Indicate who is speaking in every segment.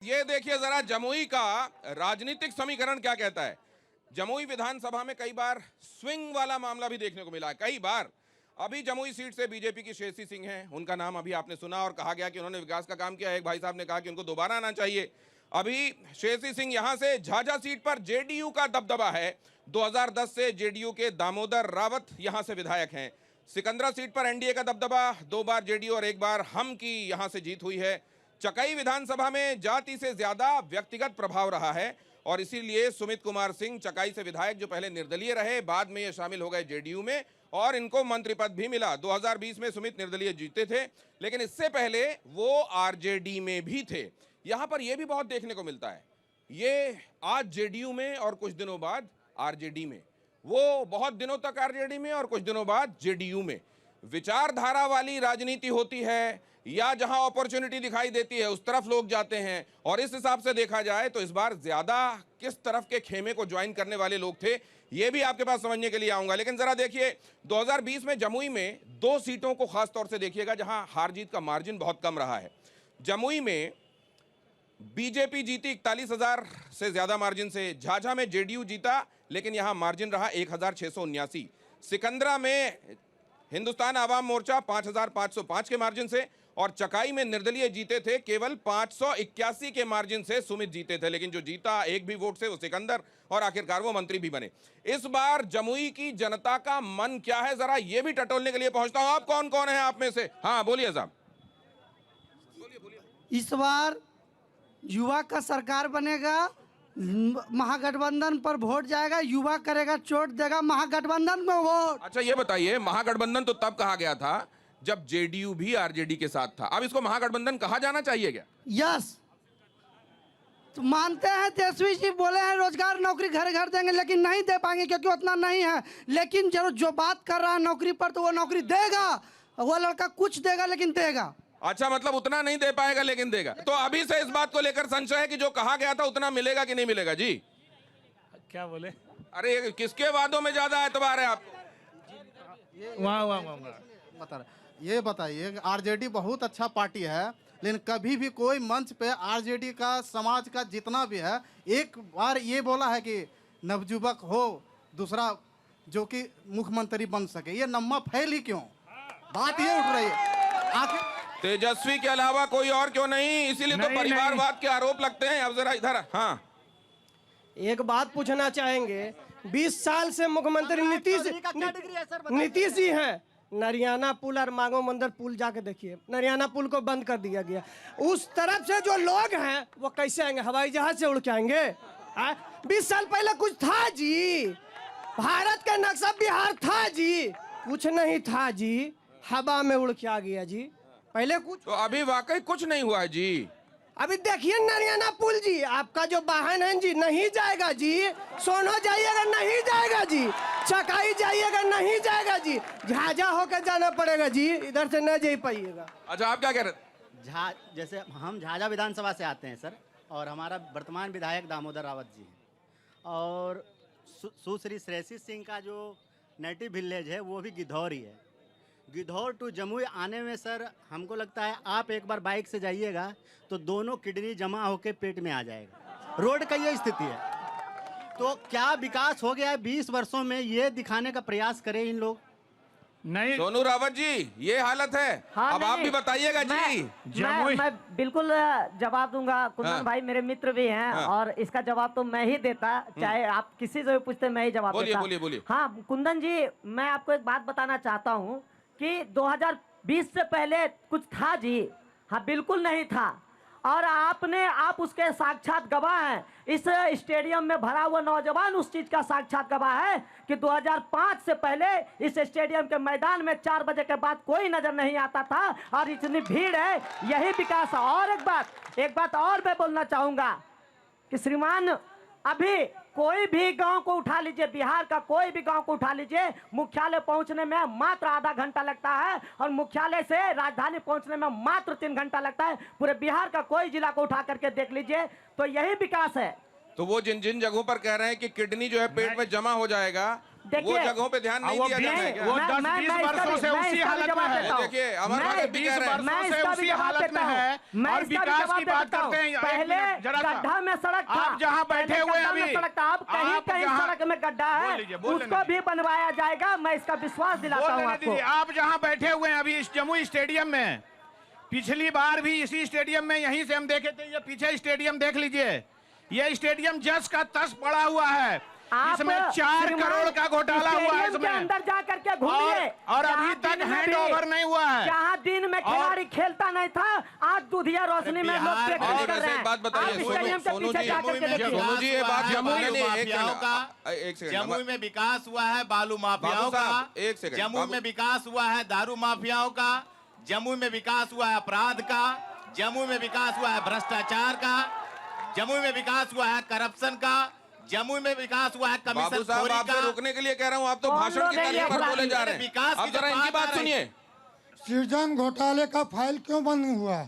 Speaker 1: ये देखिए जरा जमुई का राजनीतिक समीकरण क्या कहता है। जमुई विधानसभा में कई बार स्विंग वाला मामला भी देखने को मिला है, कई बार। अभी जमुई सीट से बीजेपी की श्रेयसी सिंह हैं, उनका नाम अभी आपने सुना और कहा गया कि उन्होंने विकास का काम किया है। एक भाई साहब ने कहा कि उनको दोबारा आना चाहिए। अभी श्रेयसी सिंह यहां से झाझा सीट पर जेडीयू का दबदबा है। 2010 से जेडीयू के दामोदर रावत यहां से विधायक हैं। सिकंदरा सीट पर एनडीए का दबदबा, 2 बार जेडीयू और 1 बार हम की यहां से जीत हुई है। चकाई विधानसभा में जाति से ज्यादा व्यक्तिगत प्रभाव रहा है और इसीलिए सुमित कुमार सिंह चकाई से विधायक, जो पहले निर्दलीय रहे, बाद में ये शामिल हो गए जेडीयू में और इनको मंत्री पद भी मिला। 2020 में सुमित निर्दलीय जीते थे, लेकिन इससे पहले वो आरजेडी में भी थे। यहां पर यह भी बहुत देखने को मिलता है, ये आज जेडीयू में और कुछ दिनों बाद आरजेडी में, वो बहुत दिनों तक आरजेडी में और कुछ दिनों बाद जेडीयू में। विचारधारा वाली राजनीति होती है या जहां अपॉर्चुनिटी दिखाई देती है उस तरफ लोग जाते हैं, और इस हिसाब से देखा जाए तो इस बार ज्यादा किस तरफ के खेमे को ज्वाइन करने वाले लोग थे, ये भी आपके पास समझने के लिए आऊंगा। लेकिन जरा देखिए 2020 में जमुई में 2 सीटों को खास तौर से देखिएगा जहां हार जीत का मार्जिन बहुत कम रहा है। जमुई में बीजेपी जीती 41,000 से ज्यादा मार्जिन से, झाझा में जेडीयू जीता लेकिन यहां मार्जिन रहा 1,679। सिकंदरा में हिंदुस्तान आवाम मोर्चा 5,505 के मार्जिन से, और चकाई में निर्दलीय जीते थे केवल 581 के मार्जिन से सुमित जीते थे, लेकिन जो जीता एक भी वोट से वो सिकंदर, और आखिरकार वो मंत्री भी बने। इस बार जमुई की जनता का मन क्या है, जरा ये भी टटोलने के लिए पहुंचता हूं। आप कौन कौन है आप में से? हाँ बोलिए साहब।
Speaker 2: इस बार युवा का सरकार बनेगा, महागठबंधन पर वोट जाएगा, युवा करेगा चोट देगा महागठबंधन में वोट।
Speaker 1: अच्छा ये बताइए, महागठबंधन तो तब कहा गया था जब जेडीयू भी आरजेडी के साथ था, अब इसको महागठबंधन कहा जाना चाहिए क्या?
Speaker 2: यस, तो मानते हैं तेजस्वी जी बोले हैं रोजगार नौकरी घर घर देंगे, लेकिन नहीं दे पाएंगे क्योंकि उतना नहीं है। लेकिन जो बात कर रहा है नौकरी पर, तो वो नौकरी देगा, वो लड़का कुछ देगा लेकिन देगा।
Speaker 1: अच्छा, मतलब उतना नहीं दे पाएगा लेकिन देगा। तो अभी से इस बात को लेकर संशय है कि जो कहा गया था उतना मिलेगा कि नहीं मिलेगा? जी
Speaker 3: क्या बोले?
Speaker 1: अरे किसके वादों में ज्यादा एतबार है आपको?
Speaker 4: ये बताइए, आरजेडी बहुत अच्छा पार्टी है, लेकिन कभी भी कोई मंच पे आरजेडी का समाज का जितना भी है, एक बार ये बोला है कि नवजुवक हो दूसरा जो कि मुख्यमंत्री बन सके? ये नम्मा फैल ही क्यों? बात ये उठ रही है आखिर
Speaker 1: तेजस्वी के अलावा कोई और क्यों नहीं? इसीलिए तो परिवारवाद के आरोप लगते हैं। अब जरा इधर। हाँ,
Speaker 5: एक बात पूछना चाहेंगे, 20 साल से मुख्यमंत्री नीतीश जी हैं। नरियाना पुल और मांगो मंदिर पुल जाके देखिए, नरियाना पुल को बंद कर दिया गया। उस तरफ से जो लोग हैं वो कैसे आएंगे? हवाई जहाज से उड़ के आएंगे? 20 साल पहले कुछ था जी? भारत का नक्शा बिहार था जी? कुछ नहीं था जी, हवा में उड़ के आ गया जी। पहले कुछ,
Speaker 1: तो अभी वाकई कुछ नहीं हुआ है जी।
Speaker 5: अभी देखिए नरियाना पुल जी, आपका जो वाहन है जी नहीं जाएगा जी। सोनो जाइएगा नहीं जाएगा जी, चकाई जाइएगा नहीं जाएगा जी, झाझा होकर जाना पड़ेगा जी, इधर से न जा पाइएगा।
Speaker 1: अच्छा, आप क्या कह रहे?
Speaker 6: जैसे हम झाझा विधानसभा से आते हैं सर, और हमारा वर्तमान विधायक दामोदर रावत जी हैं, और सुश्री श्रेयसी सिंह का जो नेटिव विलेज है वो भी गिद्धौर ही है। गिद्धौर टू जमुई आने में सर हमको लगता है आप एक बार बाइक से जाइएगा तो दोनों किडनी जमा होकर पेट में आ जाएगा। रोड का ये स्थिति है। तो क्या विकास हो गया है 20 वर्षों में, ये दिखाने का प्रयास करें इन लोग?
Speaker 3: नहीं
Speaker 1: सोनू रावत जी, ये हालत है।
Speaker 7: हाँ,
Speaker 1: अब आप भी बताइएगा जी।
Speaker 7: मैं बिल्कुल जवाब दूंगा। कुंदन
Speaker 1: हाँ।
Speaker 7: भाई मेरे मित्र भी हैं,
Speaker 1: हाँ।
Speaker 7: और इसका जवाब तो मैं ही देता, चाहे आप किसी से भी पूछते मैं ही जवाब देता।
Speaker 1: बोलिए।
Speaker 7: हाँ कुंदन जी, मैं आपको एक बात बताना चाहता हूँ कि 2020 से पहले कुछ था जी? हाँ बिल्कुल नहीं था, और आप उसके साक्षात गवाह हैं। इस स्टेडियम में भरा हुआ नौजवान उस चीज का साक्षात गवाह है कि 2005 से पहले इस स्टेडियम के मैदान में 4 बजे के बाद कोई नजर नहीं आता था, और इतनी भीड़ है, यही विकास। और एक बात और मैं बोलना चाहूंगा कि श्रीमान, अभी कोई भी गांव को उठा लीजिए, बिहार का कोई भी गांव को उठा लीजिए, मुख्यालय पहुंचने में मात्र आधा घंटा लगता है, और मुख्यालय से राजधानी पहुंचने में मात्र 3 घंटा लगता है। पूरे बिहार का कोई जिला को उठा करके देख लीजिए, तो यही विकास है।
Speaker 1: तो वो जिन जिन जगहों पर कह रहे हैं कि किडनी जो है पेट में जमा हो जाएगा, वो
Speaker 7: देखिए
Speaker 1: जगहों पे ध्यान नहीं
Speaker 3: वो
Speaker 1: दिया जाता है क्या?
Speaker 3: वो 10-20 वर्षों से उसी हालत में है।
Speaker 1: देखिए अमर भगत भी कह रहे हैं।
Speaker 3: वर्षों से उसी हालत में है और विकास की बात करते हैं।
Speaker 7: पहले
Speaker 3: जरा सा।
Speaker 7: गड्ढा में सड़क था,
Speaker 3: आप जहाँ बैठे
Speaker 7: पहले
Speaker 3: हुए
Speaker 7: गड्ढा में
Speaker 3: अभी,
Speaker 7: सड़क था, अब कहीं
Speaker 3: आप
Speaker 7: कहीं
Speaker 3: जहाँ-
Speaker 7: सड़क में गड्ढा
Speaker 3: बोल
Speaker 7: है,
Speaker 3: लीजिए, बोल लेने
Speaker 7: उसको भी बनवाया जाएगा। मैं इसका विश्वास दिलाता हूँ
Speaker 3: बोलने
Speaker 7: आपको।
Speaker 3: दीजिए। आप जहां बैठे हुए हैं अभी इस जमुई स्टेडियम में, पिछली बार भी इसी स्टेडियम में यहीं से हम देखे थे। ये पीछे स्टेडियम देख लीजिए, ये स्टेडियम जस का तस पड़ा हुआ है। इसमें 4 करोड़ का घोटाला हुआ है
Speaker 7: स्टेडियम के
Speaker 3: इसमें,
Speaker 7: अंदर जा करके घूमिए।
Speaker 3: और अभी
Speaker 7: जहाँ
Speaker 3: तक
Speaker 7: दिन में
Speaker 3: हैंड
Speaker 7: भी-
Speaker 3: ओवर नहीं हुआ है।
Speaker 7: जहाँ दिन में खिलाड़ी खेलता नहीं था, आज दुधिया रोशनी में लोग
Speaker 8: बिहार
Speaker 7: प्रैक्टिस
Speaker 1: और
Speaker 7: कर
Speaker 1: वैसे
Speaker 7: रहे
Speaker 1: एक
Speaker 7: हैं।
Speaker 1: बात बताइए,
Speaker 7: आप स्टेडियम के
Speaker 1: सोनू
Speaker 7: पीछे
Speaker 1: जी,
Speaker 7: जा करके देखिए।
Speaker 1: सोनू जी ये बात
Speaker 8: जमुई
Speaker 1: नहीं, नहीं, एक
Speaker 8: माफियाओं का
Speaker 1: एक सेकंड
Speaker 8: जमुई में विकास हुआ है बालू माफियाओं
Speaker 1: बाबू
Speaker 8: का,
Speaker 1: साहब, एक सेकंड,
Speaker 8: जमुई
Speaker 1: बाबू-
Speaker 8: में विकास हुआ है दारू माफियाओं का, जमुई में विकास हुआ है अपराध का, जमुई में विकास हुआ है भ्रष्टाचार का, जमुई में विकास हुआ है करप्शन का, जमुई में विकास हुआ है
Speaker 1: बाबू
Speaker 8: कमीशन
Speaker 1: साहब
Speaker 8: खोरी
Speaker 1: आपसे
Speaker 8: का।
Speaker 1: रोकने के लिए कह रहा हूँ, आप तो
Speaker 7: कौन
Speaker 1: भाषण की
Speaker 7: लोग
Speaker 1: तर्ज
Speaker 7: हैं
Speaker 1: पर
Speaker 7: ये
Speaker 1: बोले जा रहे हैं।
Speaker 8: विकास की
Speaker 1: अब जरा
Speaker 8: जो
Speaker 1: इनकी
Speaker 8: बात
Speaker 1: बात
Speaker 8: आ रही
Speaker 1: सुनिए।
Speaker 9: सृजन घोटाले का फाइल क्यों बंद हुआ?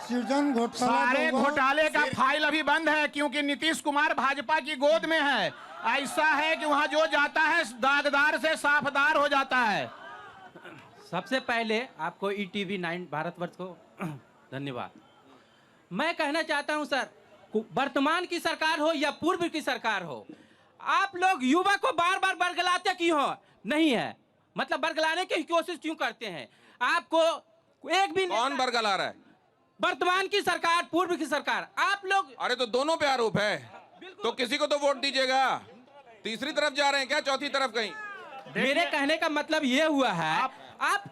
Speaker 9: सृजन घोटाला
Speaker 3: सारे
Speaker 9: जो हुआ-
Speaker 3: घोटाले का फाइल अभी बंद है क्योंकि नीतीश कुमार भाजपा की गोद में है। ऐसा है कि वहां जो जाता है दागदार से साफदार हो जाता है।
Speaker 10: सबसे पहले आपको ETV 9 भारतवर्ष को धन्यवाद। मैं कहना चाहता हूं सर, वर्तमान की सरकार हो या पूर्व की सरकार हो, आप लोग युवा को बार बार बरगलाते क्यों हो? नहीं है, मतलब बरगलाने की कोशिश क्यों करते हैं? आपको एक भी
Speaker 1: कौन बरगला रहा है?
Speaker 10: वर्तमान की सरकार, पूर्व की सरकार, आप लोग
Speaker 1: अरे तो दोनों पे आरोप है, तो किसी को तो वोट दीजिएगा। तीसरी तरफ जा रहे हैं क्या, चौथी तरफ कहीं?
Speaker 10: मेरे कहने का मतलब ये हुआ है, आप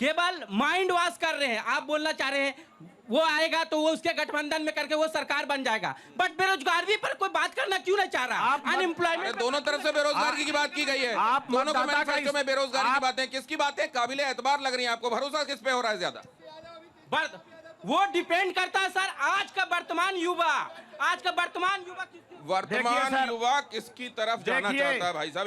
Speaker 10: केवल माइंड वॉश कर रहे हैं। आप बोलना चाह रहे हैं वो आएगा तो वो उसके गठबंधन में करके वो सरकार बन जाएगा, बट बेरोजगारी पर कोई बात करना क्यों नहीं चाह रहा?
Speaker 1: अरे
Speaker 10: अनएम्प्लॉयमेंट
Speaker 1: दोनों तरफ से बेरोजगारी की बात की गई है।
Speaker 3: आप
Speaker 1: दोनों के
Speaker 3: मतदाता का
Speaker 1: मैनिफेस्टो में
Speaker 3: इस-
Speaker 1: बेरोजगारी की
Speaker 3: आप-
Speaker 1: बातें, किसकी बातें काबिले एतबार लग रही है आपको? भरोसा किस पे हो रहा है ज्यादा?
Speaker 10: वो डिपेंड करता है सर, आज का वर्तमान युवा किसकी-
Speaker 1: वर्तमान
Speaker 3: देखिए सर,
Speaker 1: युवा किसकी तरफ जाना
Speaker 3: देखिए,
Speaker 1: चाहता है भाई साहब?